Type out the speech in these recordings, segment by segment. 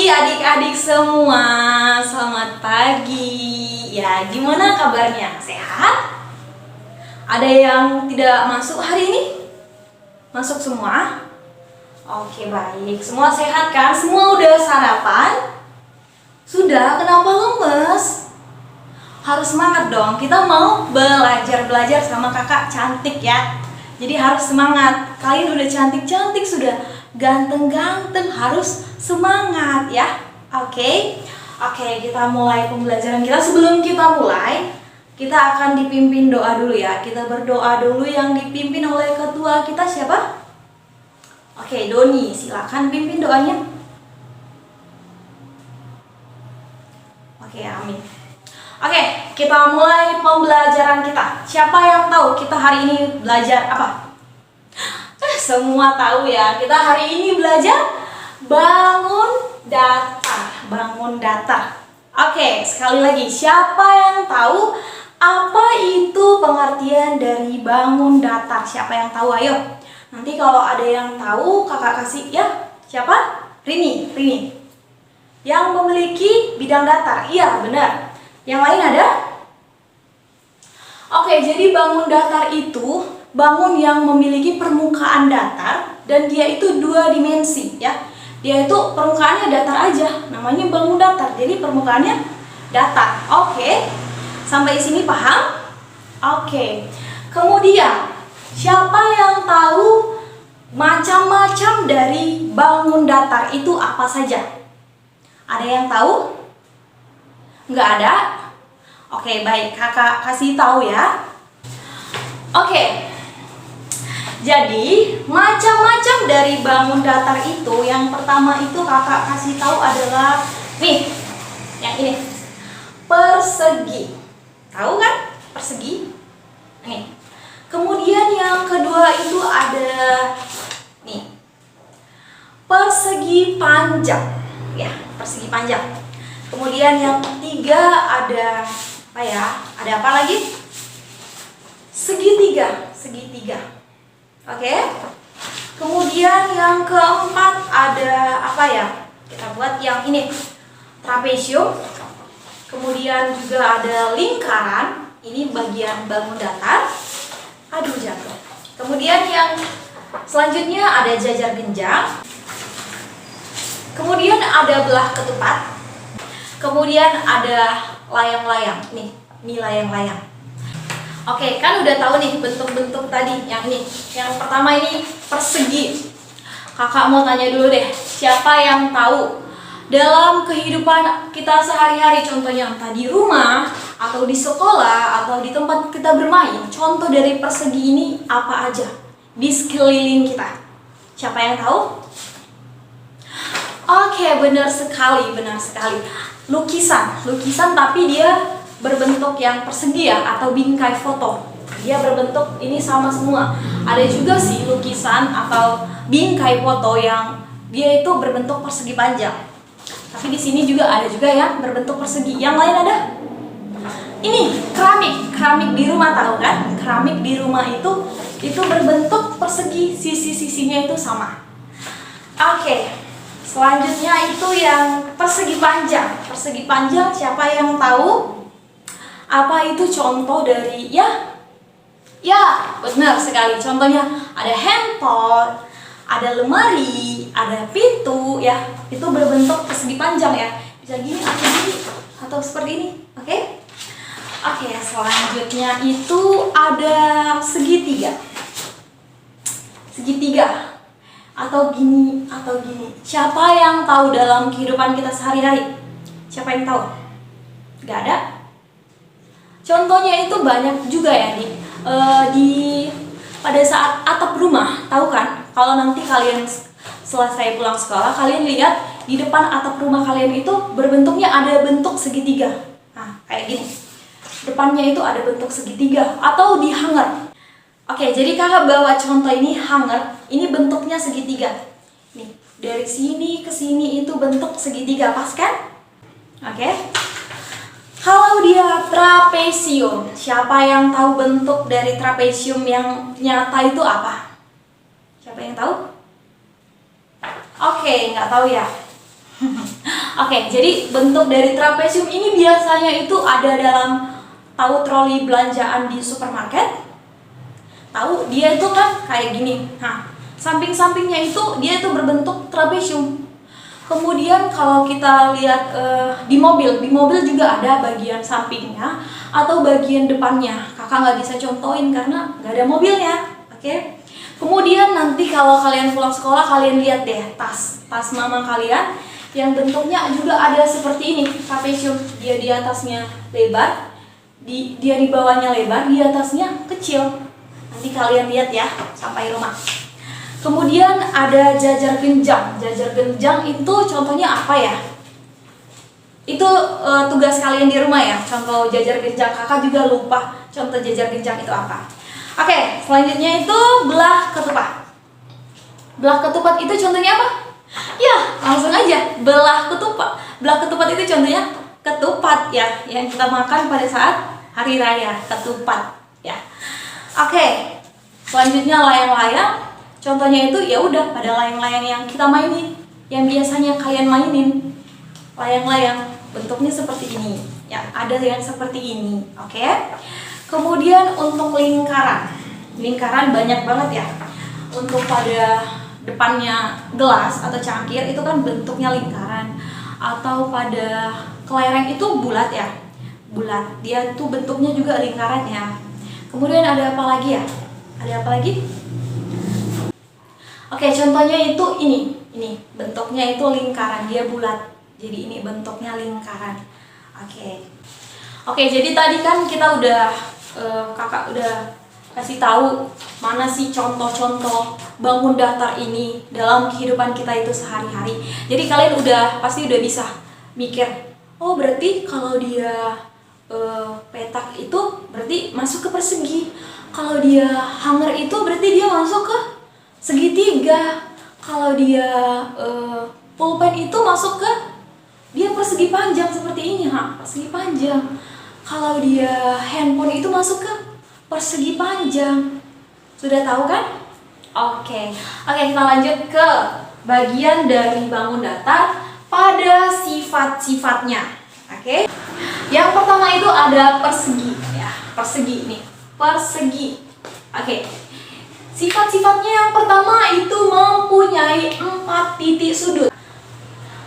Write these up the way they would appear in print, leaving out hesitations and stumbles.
pagi adik-adik semua, selamat pagi. Ya, gimana kabarnya? Sehat? Ada yang tidak masuk hari ini? Masuk semua? Oke, baik. Semua sehat kan? Semua udah sarapan? Sudah? Kenapa lemes? Harus semangat dong. Kita mau belajar sama kakak cantik ya. Jadi harus semangat. Kalian udah cantik-cantik, sudah ganteng-ganteng, harus semangat ya. Oke, kita mulai pembelajaran kita. Sebelum kita mulai, kita akan dipimpin doa dulu ya. Kita berdoa dulu, yang dipimpin oleh ketua kita siapa? Oke, Doni, silakan pimpin doanya. Oke, amin. Oke, kita mulai pembelajaran kita. Siapa yang tahu kita hari ini belajar apa? Semua tahu ya, kita hari ini belajar bangun datar. Oke, sekali lagi, siapa yang tahu apa itu pengertian dari bangun datar? Siapa yang tahu? Ayo. Nanti kalau ada yang tahu, kakak kasih ya. Siapa? Rini. Yang memiliki bidang datar. Iya, benar. Yang lain ada? Oke, jadi bangun datar itu bangun yang memiliki permukaan datar dan dia itu 2 dimensi ya. Dia itu permukaannya datar aja, namanya bangun datar. Jadi permukaannya datar. Oke. Sampai sini paham? Oke. Kemudian, siapa yang tahu macam-macam dari bangun datar itu apa saja? Ada yang tahu? Nggak ada? Oke, baik. Kakak kasih tahu ya. Oke. Jadi, macam-macam dari bangun datar itu, yang pertama itu kakak kasih tahu adalah nih, yang ini. Persegi. Tahu kan? Persegi. Nih. Kemudian yang kedua itu ada nih. Persegi panjang. Ya, persegi panjang. Kemudian yang ketiga ada apa ya? Ada apa lagi? Segitiga. Oke. Kemudian yang keempat ada apa ya? Kita buat yang ini, trapesium. Kemudian juga ada lingkaran. Ini bagian bangun datar. Aduh, jatuh. Kemudian yang selanjutnya ada jajar genjang. Kemudian ada belah ketupat. Kemudian ada layang-layang. Nih, ini layang-layang. Oke, kan udah tahu nih bentuk-bentuk tadi. Yang ini, yang pertama ini persegi. Kakak mau tanya dulu deh, siapa yang tahu dalam kehidupan kita sehari-hari, contohnya entah di rumah atau di sekolah atau di tempat kita bermain, contoh dari persegi ini apa aja di sekeliling kita? Siapa yang tahu? Oke, benar sekali. Lukisan tapi dia berbentuk yang persegi ya, atau bingkai foto. Dia berbentuk ini sama semua. Ada juga sih lukisan atau bingkai foto yang dia itu berbentuk persegi panjang. Tapi di sini juga ada juga yang berbentuk persegi. Yang lain ada? Ini keramik di rumah, tahu kan? Keramik di rumah itu berbentuk persegi, sisi-sisinya itu sama. Oke. Selanjutnya itu yang persegi panjang. Persegi panjang, siapa yang tahu? Apa itu contoh dari ya? Ya, benar sekali. Contohnya ada handphone, ada lemari, ada pintu ya. Itu berbentuk persegi panjang ya. Bisa gini atau seperti ini. Oke? Oke, selanjutnya itu ada segitiga. Segitiga atau gini. Siapa yang tahu dalam kehidupan kita sehari-hari? Siapa yang tahu? Gak ada? Contohnya itu banyak juga ya pada saat atap rumah, tahu kan? Kalau nanti kalian selesai pulang sekolah, kalian lihat di depan atap rumah kalian itu berbentuknya ada bentuk segitiga. Nah, kayak gini. Depannya itu ada bentuk segitiga atau di hanger. Oke, jadi kakak bawa contoh ini hanger. Ini bentuknya segitiga. Nih, dari sini ke sini itu bentuk segitiga, pas kan? Oke. Kalau dia trapesium, siapa yang tahu bentuk dari trapesium yang nyata itu apa? Siapa yang tahu? Oke, nggak tahu ya. Oke, jadi bentuk dari trapesium ini biasanya itu ada dalam, tahu troli belanjaan di supermarket? Tahu, dia itu kan kayak gini. Nah, samping-sampingnya itu dia itu berbentuk trapesium. Kemudian kalau kita lihat di mobil juga ada bagian sampingnya atau bagian depannya. Kakak nggak bisa contohin karena nggak ada mobilnya. Oke. Kemudian nanti kalau kalian pulang sekolah, kalian lihat deh tas mama kalian yang bentuknya juga ada seperti ini, trapesium. Dia di atasnya lebar, dia di bawahnya lebar, di atasnya kecil. Nanti kalian lihat ya sampai rumah. Kemudian ada jajar genjang. Jajar genjang itu contohnya apa ya? Itu tugas kalian di rumah ya. Contoh jajar genjang, kakak juga lupa contoh jajar genjang itu apa. Oke, selanjutnya itu belah ketupat. Belah ketupat itu contohnya apa? Ya, langsung aja, belah ketupat. Belah ketupat itu contohnya ketupat ya, yang kita makan pada saat hari raya, ketupat ya. Oke, selanjutnya layang-layang. Contohnya itu ya udah pada layang-layang yang kita mainin, yang biasanya kalian mainin. Layang-layang bentuknya seperti ini. Ya, ada yang seperti ini. Oke. Kemudian untuk lingkaran. Lingkaran banyak banget ya. Untuk pada depannya gelas atau cangkir itu kan bentuknya lingkaran. Atau pada kelereng itu bulat ya. Bulat. Dia tuh bentuknya juga lingkaran ya. Kemudian ada apa lagi ya? Ada apa lagi? Oke, contohnya itu ini bentuknya itu lingkaran, dia bulat. Jadi ini bentuknya lingkaran. Oke, jadi tadi kan kita udah kakak udah kasih tahu mana sih contoh-contoh bangun datar ini dalam kehidupan kita itu sehari-hari. Jadi kalian pasti udah bisa mikir, oh berarti kalau dia petak itu berarti masuk ke persegi. Kalau dia hanger itu berarti dia masuk ke segitiga. Kalau dia pulpen itu masuk ke dia persegi panjang seperti ini, persegi panjang. Kalau dia handphone itu masuk ke persegi panjang. Sudah tahu kan? Oke, kita lanjut ke bagian dari bangun datar pada sifat-sifatnya. Oke. Yang pertama itu ada persegi ya. Persegi nih. Persegi. Oke. Sifat-sifatnya yang pertama itu mempunyai 4 titik sudut.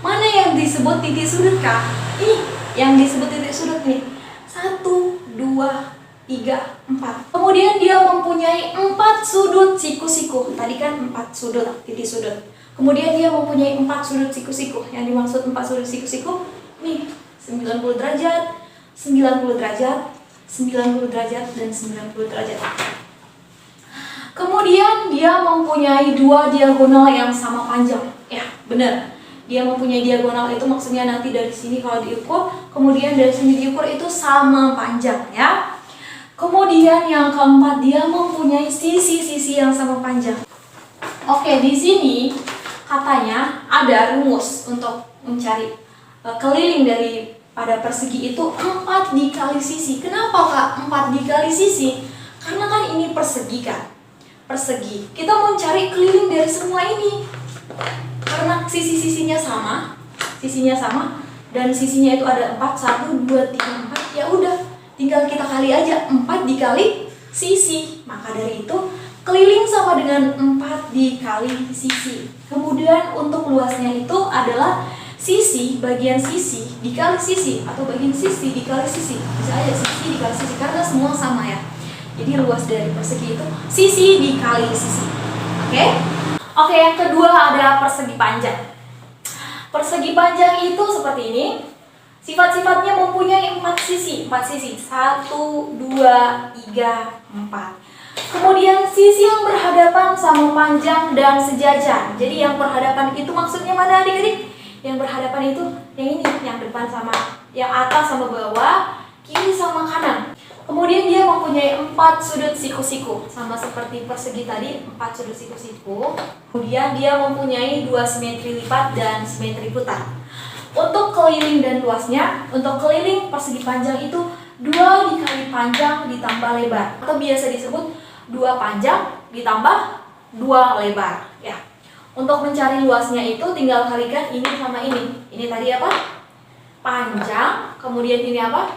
Mana yang disebut titik sudut kah? Ini yang disebut titik sudut nih. 1, 2, 3, 4. Kemudian dia mempunyai 4 sudut siku-siku. Tadi kan 4 sudut titik sudut. Kemudian dia mempunyai 4 sudut siku-siku. Yang dimaksud 4 sudut siku-siku nih 90 derajat, 90 derajat, 90 derajat, dan 90 derajat. Kemudian dia mempunyai 2 diagonal yang sama panjang. Ya, benar. Dia mempunyai diagonal itu maksudnya nanti dari sini kalau diukur, kemudian dari sini diukur itu sama panjang ya. Kemudian yang keempat dia mempunyai sisi-sisi yang sama panjang. Oke, di sini katanya ada rumus untuk mencari keliling dari pada persegi itu 4 dikali sisi. Kenapa Kak 4 dikali sisi? Karena kan ini persegi kan. Persegi. Kita mau cari keliling dari semua ini. Karena sisi-sisinya sama, dan sisinya itu ada 4, 1, 2, 3, 4. Ya udah, tinggal kita kali aja 4 dikali sisi. Maka dari itu keliling sama dengan 4 dikali sisi. Kemudian untuk luasnya itu adalah sisi, bagian sisi dikali sisi, atau bagian sisi dikali sisi. Bisa aja sisi dikali sisi karena semua sama ya. Jadi luas dari persegi itu sisi dikali sisi. Oke, yang kedua ada persegi panjang. Persegi panjang itu seperti ini. Sifat-sifatnya mempunyai 4 sisi. 1, 2, 3, 4. Kemudian sisi yang berhadapan sama panjang dan sejajar. Jadi yang berhadapan itu maksudnya mana adik-adik? Yang berhadapan itu yang ini, yang depan sama yang atas sama bawah, kiri sama kanan. Kemudian dia mempunyai 4 sudut siku-siku, sama seperti persegi tadi, 4 sudut siku-siku. Kemudian dia mempunyai 2 simetri lipat dan simetri putar. Untuk keliling dan luasnya, untuk keliling persegi panjang itu 2 dikali panjang ditambah lebar, atau biasa disebut 2 panjang ditambah 2 lebar ya. Untuk mencari luasnya itu tinggal kalikan ini sama ini. Ini tadi apa? Panjang, kemudian ini apa?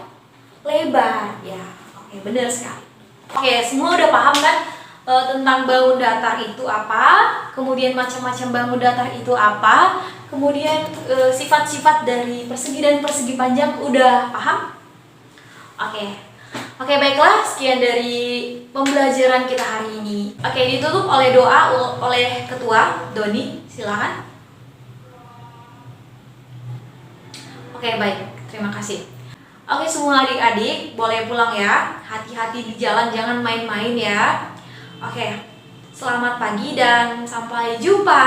Lebar. Ya, oke, benar sekali. Oke, semua udah paham kan tentang bangun datar itu apa? Kemudian macam-macam bangun datar itu apa? Kemudian sifat-sifat dari persegi dan persegi panjang udah paham? Oke. Oke, baiklah, sekian dari pembelajaran kita hari ini. Oke, ditutup oleh doa oleh Ketua Doni, silakan. Oke, baik, terima kasih. Oke, semua adik-adik boleh pulang ya. Hati-hati di jalan, jangan main-main ya. Oke, selamat pagi dan sampai jumpa.